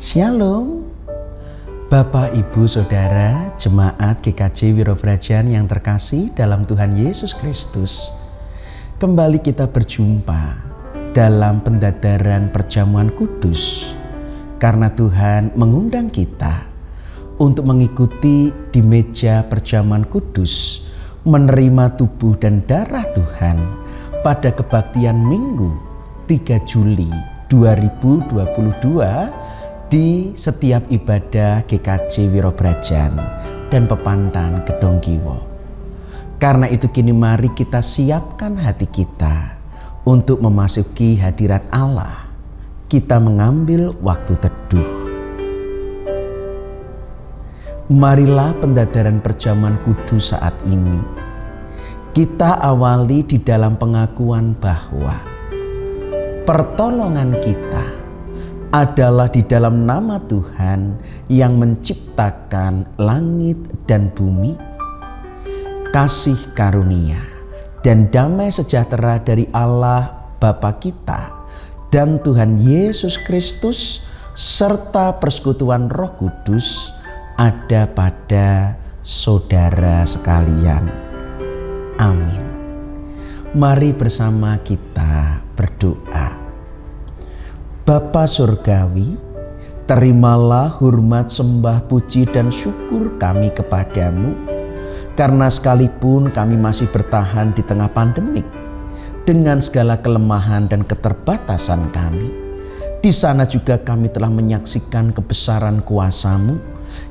Shalom, Bapak, Ibu, Saudara, Jemaat GKJ Wirobrajan yang terkasih dalam Tuhan Yesus Kristus. Kembali kita berjumpa dalam pendadaran perjamuan kudus, karena Tuhan mengundang kita untuk mengikuti di meja perjamuan kudus, menerima tubuh dan darah Tuhan pada kebaktian Minggu 3 Juli 2022 di setiap ibadah GKJ Wirobrajan dan Pepantan Gedong Kiwo. Karena itu kini mari kita siapkan hati kita untuk memasuki hadirat Allah. Kita mengambil waktu teduh. Marilah pendadaran perjamuan kudus saat ini kita awali di dalam pengakuan bahwa pertolongan kita adalah di dalam nama Tuhan yang menciptakan langit dan bumi. Kasih karunia dan damai sejahtera dari Allah Bapa kita dan Tuhan Yesus Kristus serta persekutuan Roh Kudus ada pada saudara sekalian. Amin. Mari bersama kita berdoa. Bapa Surgawi, terimalah hormat, sembah, puji, dan syukur kami kepadamu, karena sekalipun kami masih bertahan di tengah pandemik, dengan segala kelemahan dan keterbatasan kami, di sana juga kami telah menyaksikan kebesaran kuasa-Mu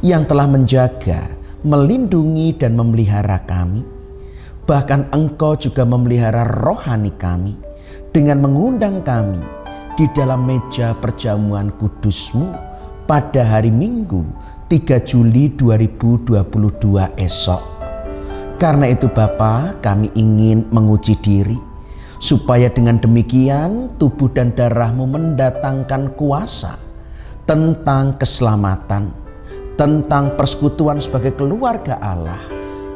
yang telah menjaga, melindungi, dan memelihara kami. Bahkan Engkau juga memelihara rohani kami dengan mengundang kami di dalam meja perjamuan kudus-Mu pada hari Minggu 3 Juli 2022 esok. Karena itu Bapa, kami ingin menguji diri supaya dengan demikian tubuh dan darah-Mu mendatangkan kuasa tentang keselamatan, tentang persekutuan sebagai keluarga Allah,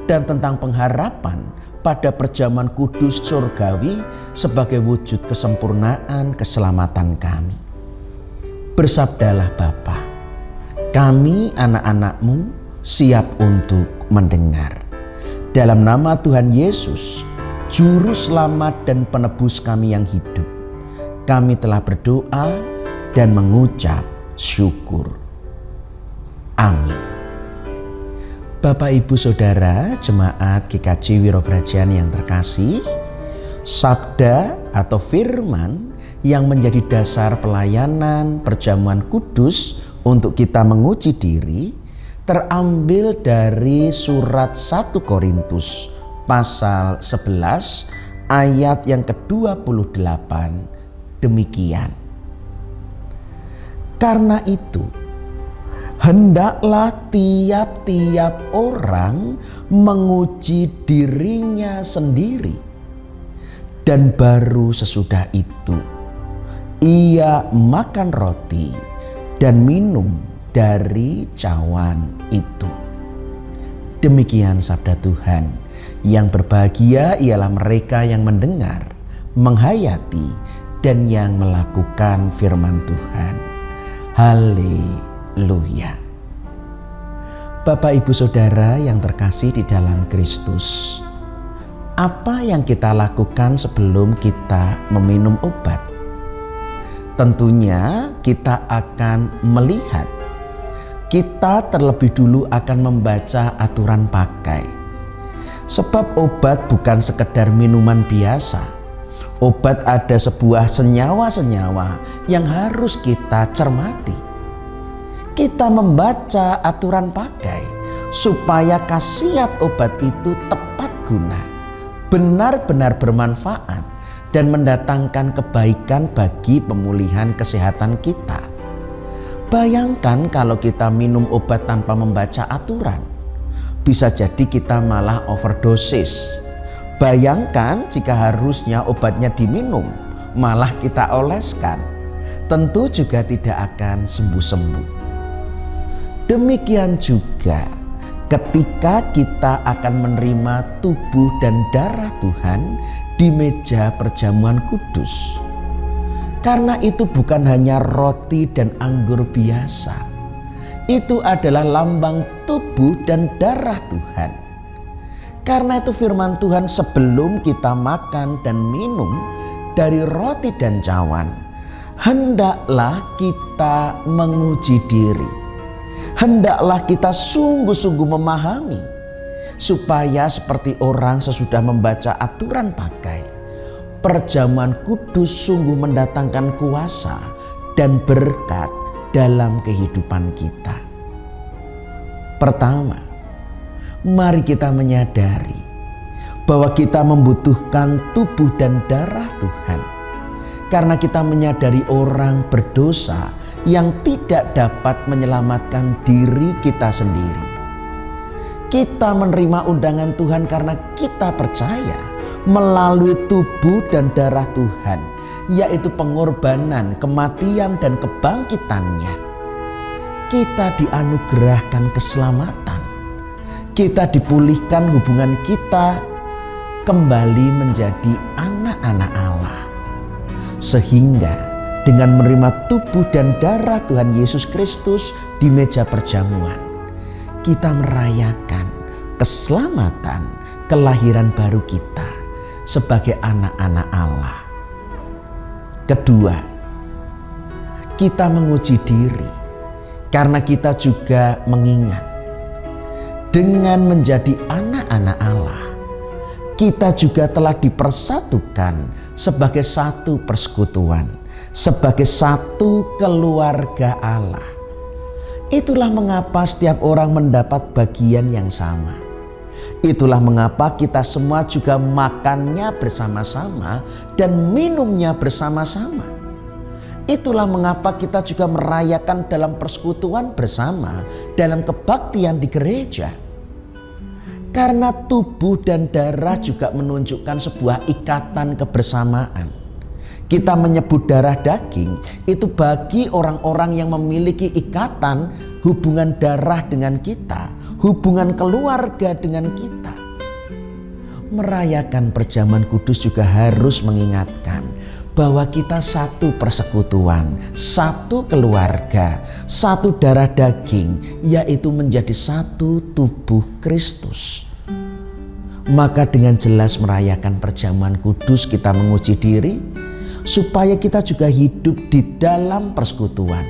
dan tentang pengharapan pada perjamuan kudus surgawi sebagai wujud kesempurnaan keselamatan kami. Bersabdalah Bapa, kami anak-anak-Mu siap untuk mendengar. Dalam nama Tuhan Yesus, Juru Selamat dan Penebus kami yang hidup, kami telah berdoa dan mengucap syukur. Amin. Bapak, Ibu, Saudara, Jemaat GKJ Wirobrajan yang terkasih, sabda atau firman yang menjadi dasar pelayanan perjamuan kudus untuk kita menguji diri terambil dari surat 1 Korintus pasal 11 ayat yang ke-28. Demikian. Karena itu, hendaklah tiap-tiap orang menguji dirinya sendiri, dan baru sesudah itu ia makan roti dan minum dari cawan itu. Demikian sabda Tuhan. Yang berbahagia ialah mereka yang mendengar, menghayati, dan yang melakukan firman Tuhan. Haleluya. Bapak, Ibu, Saudara yang terkasih di dalam Kristus, apa yang kita lakukan sebelum kita meminum obat? Tentunya kita akan melihat, kita terlebih dulu akan membaca aturan pakai. Sebab obat bukan sekedar minuman biasa. Obat ada sebuah senyawa-senyawa yang harus kita cermati. Kita membaca aturan pakai supaya khasiat obat itu tepat guna, benar-benar bermanfaat, dan mendatangkan kebaikan bagi pemulihan kesehatan kita. Bayangkan kalau kita minum obat tanpa membaca aturan, bisa jadi kita malah overdosis. Bayangkan jika harusnya obatnya diminum, malah kita oleskan. Tentu juga tidak akan sembuh-sembuh. Demikian juga ketika kita akan menerima tubuh dan darah Tuhan di meja perjamuan kudus. Karena itu bukan hanya roti dan anggur biasa. Itu adalah lambang tubuh dan darah Tuhan. Karena itu firman Tuhan, sebelum kita makan dan minum dari roti dan cawan, hendaklah kita menguji diri. Hendaklah kita sungguh-sungguh memahami, supaya seperti orang sesudah membaca aturan pakai, perjamuan kudus sungguh mendatangkan kuasa dan berkat dalam kehidupan kita. Pertama, mari kita menyadari bahwa kita membutuhkan tubuh dan darah Tuhan. Karena kita menyadari orang berdosa yang tidak dapat menyelamatkan diri kita sendiri. Kita menerima undangan Tuhan karena kita percaya melalui tubuh dan darah Tuhan, yaitu pengorbanan, kematian dan kebangkitannya. Kita dianugerahkan keselamatan. Kita dipulihkan hubungan kita kembali menjadi anak-anak Allah. Sehingga dengan menerima tubuh dan darah Tuhan Yesus Kristus di meja perjamuan, kita merayakan keselamatan, kelahiran baru kita sebagai anak-anak Allah. Kedua, kita menguji diri karena kita juga mengingat dengan menjadi anak-anak Allah, kita juga telah dipersatukan sebagai satu persekutuan, sebagai satu keluarga Allah. Itulah mengapa setiap orang mendapat bagian yang sama. Itulah mengapa kita semua juga makannya bersama-sama dan minumnya bersama-sama. Itulah mengapa kita juga merayakan dalam persekutuan bersama, dalam kebaktian di gereja. Karena tubuh dan darah juga menunjukkan sebuah ikatan kebersamaan. Kita menyebut darah daging itu bagi orang-orang yang memiliki ikatan hubungan darah dengan kita, hubungan keluarga dengan kita. Merayakan perjamuan kudus juga harus mengingatkan bahwa kita satu persekutuan, satu keluarga, satu darah daging, yaitu menjadi satu tubuh Kristus. Maka dengan jelas merayakan perjamuan kudus kita menguji diri, supaya kita juga hidup di dalam persekutuan,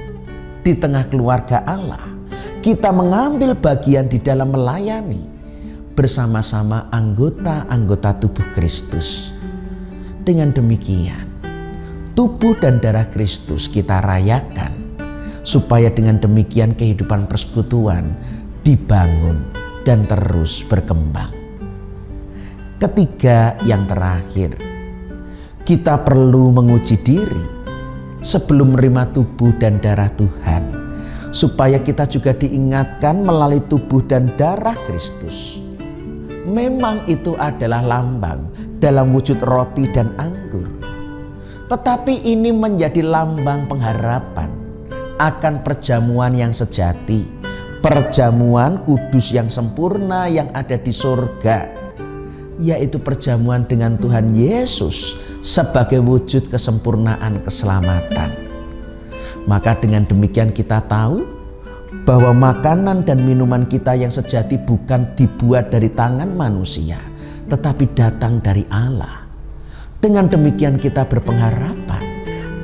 di tengah keluarga Allah. Kita mengambil bagian di dalam melayani bersama-sama anggota-anggota tubuh Kristus. Dengan demikian, tubuh dan darah Kristus kita rayakan, supaya dengan demikian kehidupan persekutuan dibangun dan terus berkembang. Ketiga, yang terakhir, kita perlu menguji diri sebelum menerima tubuh dan darah Tuhan, supaya kita juga diingatkan melalui tubuh dan darah Kristus. Memang itu adalah lambang dalam wujud roti dan anggur, tetapi ini menjadi lambang pengharapan akan perjamuan yang sejati, perjamuan kudus yang sempurna yang ada di surga, yaitu perjamuan dengan Tuhan Yesus sebagai wujud kesempurnaan keselamatan. Maka dengan demikian kita tahu bahwa makanan dan minuman kita yang sejati bukan dibuat dari tangan manusia, tetapi datang dari Allah. Dengan demikian kita berpengharapan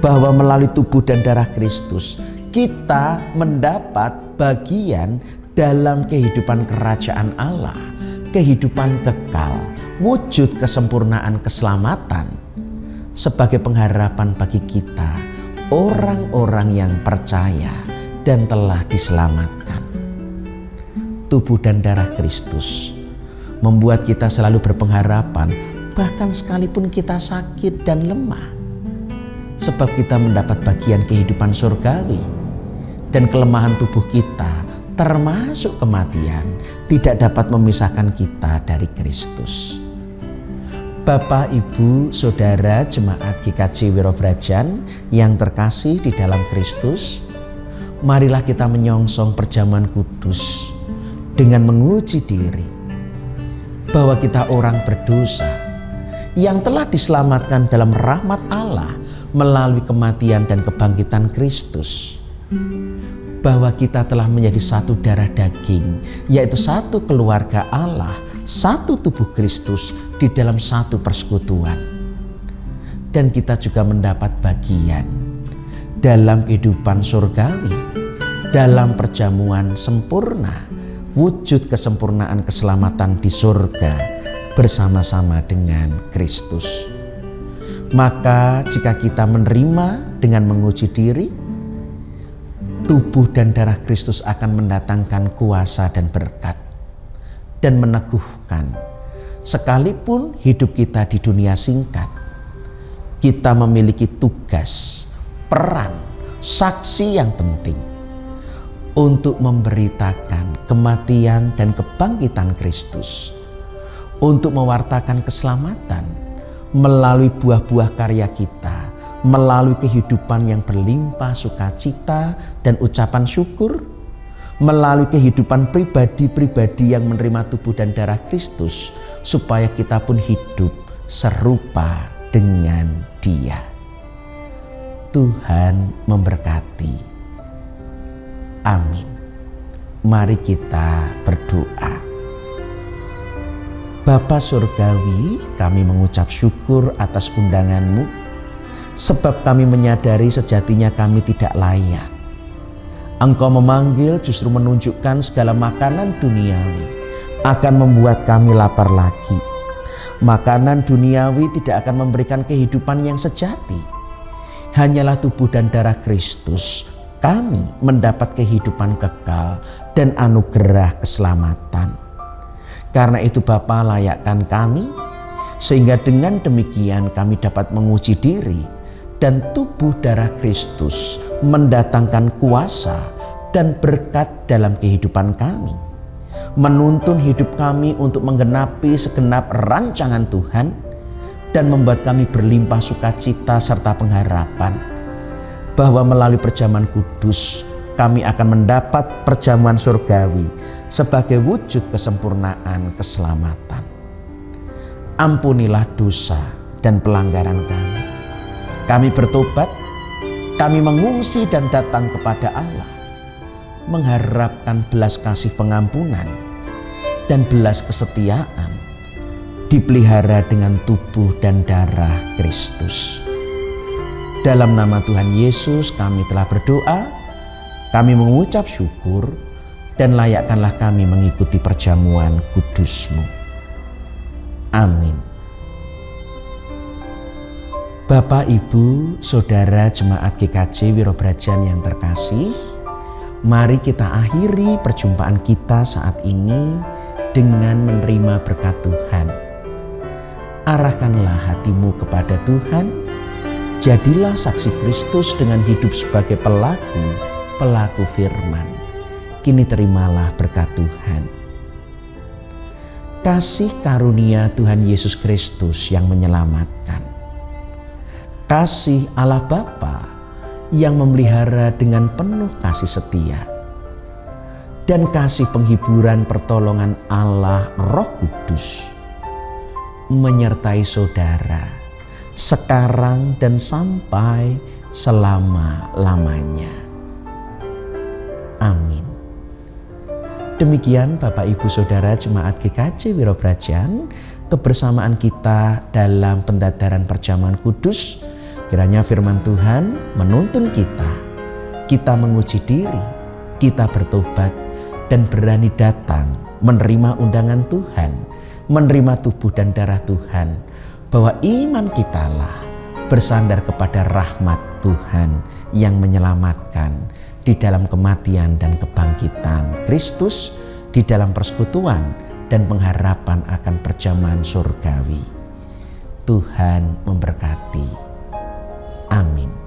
bahwa melalui tubuh dan darah Kristus kita mendapat bagian dalam kehidupan kerajaan Allah, kehidupan kekal, wujud kesempurnaan keselamatan, sebagai pengharapan bagi kita, orang-orang yang percaya dan telah diselamatkan. Tubuh dan darah Kristus membuat kita selalu berpengharapan, bahkan sekalipun kita sakit dan lemah, sebab kita mendapat bagian kehidupan surgawi, dan kelemahan tubuh kita termasuk kematian tidak dapat memisahkan kita dari Kristus. Bapak, Ibu, Saudara Jemaat GKJ Wirobrajan yang terkasih di dalam Kristus, marilah kita menyongsong perjamuan kudus dengan menguji diri bahwa kita orang berdosa yang telah diselamatkan dalam rahmat Allah melalui kematian dan kebangkitan Kristus, bahwa kita telah menjadi satu darah daging, yaitu satu keluarga Allah, satu tubuh Kristus di dalam satu persekutuan. Dan kita juga mendapat bagian dalam kehidupan surgawi, dalam perjamuan sempurna, wujud kesempurnaan keselamatan di surga bersama-sama dengan Kristus. Maka jika kita menerima dengan menguji diri, tubuh dan darah Kristus akan mendatangkan kuasa dan berkat dan meneguhkan. Sekalipun hidup kita di dunia singkat, kita memiliki tugas, peran, saksi yang penting untuk memberitakan kematian dan kebangkitan Kristus, untuk mewartakan keselamatan melalui buah-buah karya kita, melalui kehidupan yang berlimpah sukacita dan ucapan syukur, melalui kehidupan pribadi-pribadi yang menerima tubuh dan darah Kristus, supaya kita pun hidup serupa dengan Dia. Tuhan memberkati. Amin. Mari kita berdoa. Bapa Surgawi, kami mengucap syukur atas undangan-Mu, sebab kami menyadari sejatinya kami tidak layak. Engkau memanggil justru menunjukkan segala makanan duniawi akan membuat kami lapar lagi. Makanan duniawi tidak akan memberikan kehidupan yang sejati. Hanyalah tubuh dan darah Kristus kami mendapat kehidupan kekal dan anugerah keselamatan. Karena itu Bapa, layakkan kami, sehingga dengan demikian kami dapat menguji diri, dan tubuh darah Kristus mendatangkan kuasa dan berkat dalam kehidupan kami, menuntun hidup kami untuk menggenapi segenap rancangan Tuhan, dan membuat kami berlimpah sukacita serta pengharapan bahwa melalui perjamuan kudus kami akan mendapat perjamuan surgawi sebagai wujud kesempurnaan keselamatan. Ampunilah dosa dan pelanggaran kami. Kami bertobat, kami mengungsi dan datang kepada Allah, mengharapkan belas kasih pengampunan dan belas kesetiaan, dipelihara dengan tubuh dan darah Kristus. Dalam nama Tuhan Yesus kami telah berdoa, kami mengucap syukur, dan layakkanlah kami mengikuti perjamuan kudus-Mu. Amin. Bapak, Ibu, Saudara Jemaat GKJ Wirobrajan yang terkasih, mari kita akhiri perjumpaan kita saat ini dengan menerima berkat Tuhan. Arahkanlah hatimu kepada Tuhan, jadilah saksi Kristus dengan hidup sebagai pelaku firman. Kini terimalah berkat Tuhan. Kasih karunia Tuhan Yesus Kristus yang menyelamatkan, kasih Allah Bapa yang memelihara dengan penuh kasih setia, dan kasih penghiburan pertolongan Allah Roh Kudus menyertai saudara sekarang dan sampai selama-lamanya. Amin. Demikian Bapak Ibu Saudara Jemaat GKJ Wirobrajan, kebersamaan kita dalam pendadaran perjamuan kudus. Kiranya firman Tuhan menuntun kita menguji diri, kita bertobat dan berani datang menerima undangan Tuhan, menerima tubuh dan darah Tuhan, bahwa iman kitalah bersandar kepada rahmat Tuhan yang menyelamatkan di dalam kematian dan kebangkitan Kristus, di dalam persekutuan dan pengharapan akan perjamuan surgawi. Tuhan memberkati. Amin.